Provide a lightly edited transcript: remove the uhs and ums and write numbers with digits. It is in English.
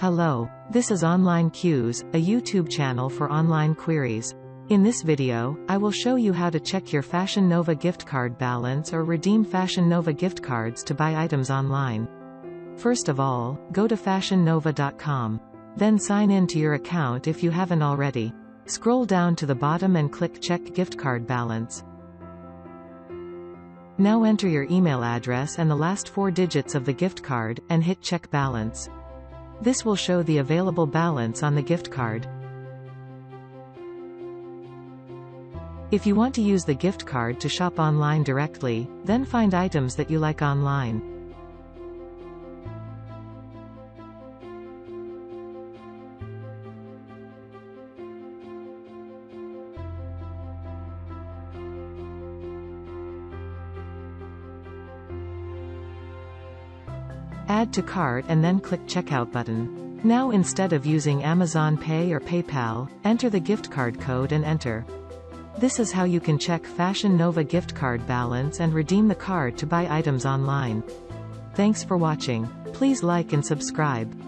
Hello, this is Online Queues, a YouTube channel for online queries. In this video, I will show you how to check your Fashion Nova gift card balance or redeem Fashion Nova gift cards to buy items online. First of all, go to fashionnova.com. Then sign in to your account if you haven't already. Scroll down to the bottom and click Check Gift Card Balance. Now enter your email address and the last 4 digits of the gift card, and hit Check Balance. This will show the available balance on the gift card. If you want to use the gift card to shop online directly, then find items that you like online. Add to cart and then click Checkout button. Now instead of using Amazon Pay or PayPal, enter the gift card code and enter. This is how you can check Fashion Nova gift card balance and redeem the card to buy items online. Thanks for watching. Please like and subscribe.